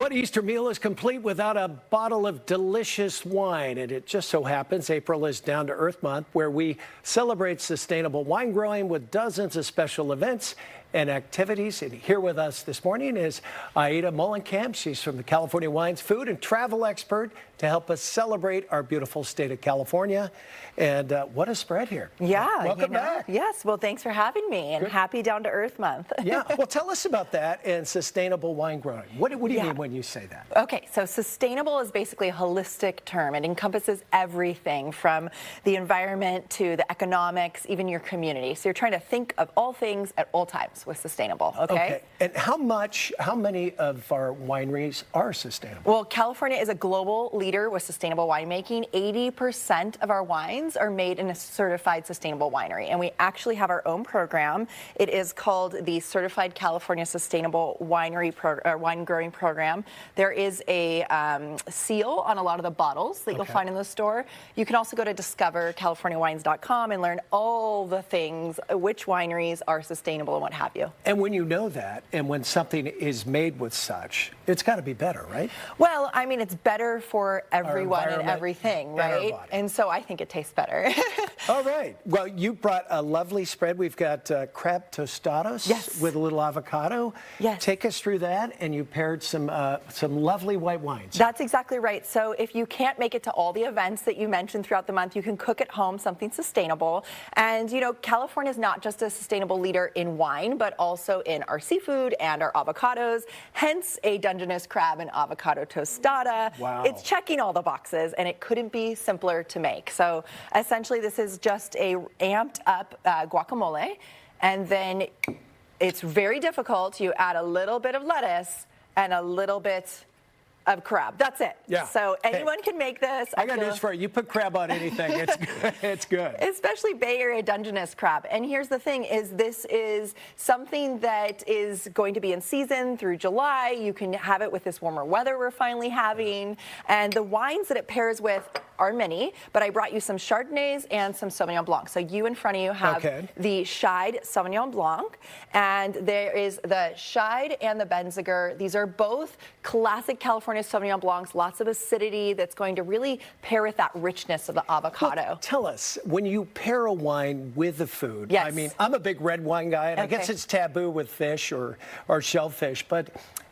What Easter meal is complete without a bottle of delicious wine? And it just so happens April is Down to Earth Month, where we celebrate sustainable wine growing with dozens of special events and activities. And here with us this morning is Aida Mollenkamp. She's from the California Wines Food and Travel expert to help us celebrate our beautiful state of California. And what a spread here. Yeah. Welcome back. Yes. Well, thanks for having me, and happy Down to Earth Month. Yeah. Well, tell us about that and sustainable wine growing. What do you mean when you say that? Okay. So sustainable is basically a holistic term. It encompasses everything from the environment to the economics, even your community. So you're trying to think of all things at all times with sustainable. Okay. And how many of our wineries are sustainable? Well, California is a global leader with sustainable winemaking. 80% of our wines are made in a certified sustainable winery, and we actually have our own program. It is called the Certified California Sustainable Wine Growing Program. There is a seal on a lot of the bottles that you'll find in the store. You can also go to discovercaliforniawines.com and learn all the things, which wineries are sustainable and what have you. And when you know that, and when something is made with such, it's got to be better, right? Well, I mean, it's better for everyone and everything, right? And so I think it tastes better. All right. Well, you brought a lovely spread. We've got crab tostados with a little avocado. Yes. Take us through that, and you paired some lovely white wines. That's exactly right. So if you can't make it to all the events that you mentioned throughout the month, you can cook at home something sustainable. And, you know, California is not just a sustainable leader in wine, but also in our seafood and our avocados, hence a Dungeness crab and avocado tostada. Wow. It's checking all the boxes, and it couldn't be simpler to make. So essentially, this is just a amped up guacamole, and then it's very difficult. You add a little bit of lettuce and a little bit of crab. That's it. Yeah. So anyone can make this. I got news for you. You put crab on anything, it's good. It's good. Especially Bay Area Dungeness crab. And here's the thing: is this is something that is going to be in season through July. You can have it with this warmer weather we're finally having, and the wines that it pairs with are many, but I brought you some Chardonnays and some Sauvignon Blanc. So you in front of you have the Scheid Sauvignon Blanc, and there is the Scheid and the Benziger. These are both classic California Sauvignon Blancs, lots of acidity that's going to really pair with that richness of the avocado. Well, tell us, when you pair a wine with the food, I mean, I'm a big red wine guy, and I guess it's taboo with fish or shellfish, but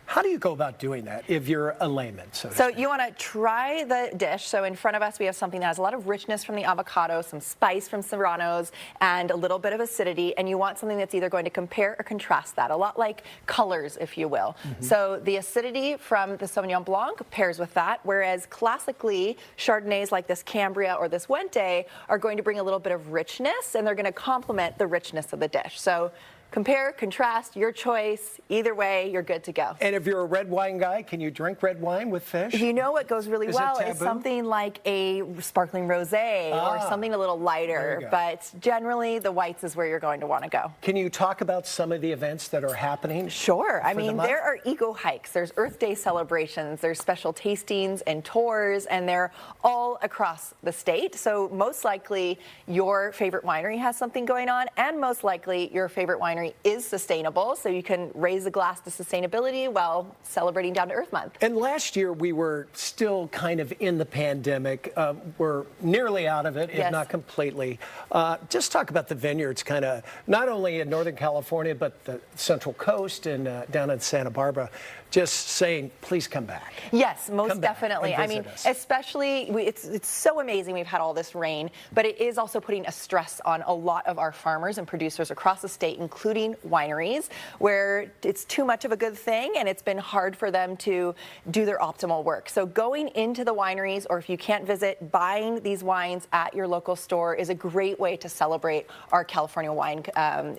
how do you go about doing that if you're a layman? So you want to try the dish. So in front of us, we have something that has a lot of richness from the avocado, some spice from serranos, and a little bit of acidity. And you want something that's either going to compare or contrast that, a lot like colors, if you will. So the acidity from the Sauvignon Blanc pairs with that, whereas classically, Chardonnays like this Cambria or this Wente are going to bring a little bit of richness, and they're going to complement the richness of the dish. So compare, contrast, your choice. Either way, you're good to go. And if you're a red wine guy, can you drink red wine with fish? You know what goes really well is something like a sparkling rosé or something a little lighter. But generally, the whites is where you're going to want to go. Can you talk about some of the events that are happening? Sure. I mean, there are eco hikes, there's Earth Day celebrations, there's special tastings and tours, and they're all across the state. So most likely, your favorite winery has something going on, and most likely, your favorite winery is sustainable, so you can raise a glass to sustainability while celebrating Down to Earth Month. And last year we were still kind of in the pandemic. We're nearly out of it, if not completely. Just talk about the vineyards, kind of not only in Northern California, but the Central Coast and down in Santa Barbara. Just saying, please come back. Yes, most definitely. I mean, especially, it's so amazing we've had all this rain, but it is also putting a stress on a lot of our farmers and producers across the state, including wineries, where it's too much of a good thing and it's been hard for them to do their optimal work. So going into the wineries, or if you can't visit, buying these wines at your local store is a great way to celebrate our California wine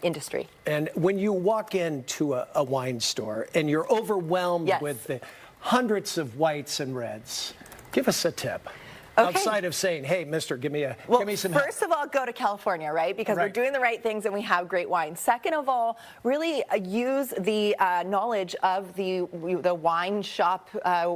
industry. And when you walk into a wine store and you're overwhelmed with the hundreds of whites and reds, give us a tip. Outside of saying, hey, mister, give me some help. First of all, go to California, right? Because we're doing the right things and we have great wine. Second of all, really use the knowledge of the wine shop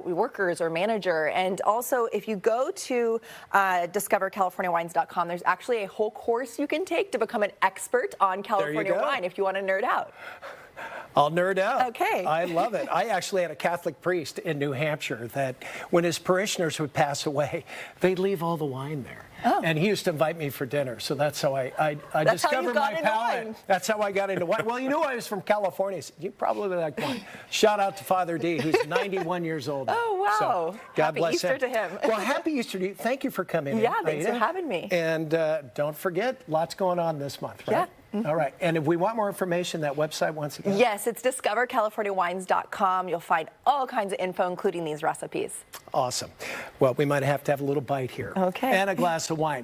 workers or manager. And also, if you go to discovercaliforniawines.com, there's actually a whole course you can take to become an expert on California wine if you want to nerd out. I'll nerd out. Okay. I love it. I actually had a Catholic priest in New Hampshire that when his parishioners would pass away, they'd leave all the wine there. Oh. And he used to invite me for dinner. So that's how I discovered my palate. Wine. That's how I got into wine. Well, you knew I was from California. So you probably like wine. Shout out to Father D, who's 91 years old. Oh, wow. So God happy bless Easter him. to him. Well, happy Easter to you. Thank you for coming in. Yeah, thanks Aida. for having me. And don't forget, lots going on this month, right? Yeah. Mm-hmm. All right. And if we want more information, that website once again? Yes, it's discovercaliforniawines.com. You'll find all kinds of info, including these recipes. Awesome. Well, we might have to have a little bite here. Okay. And a glass of wine.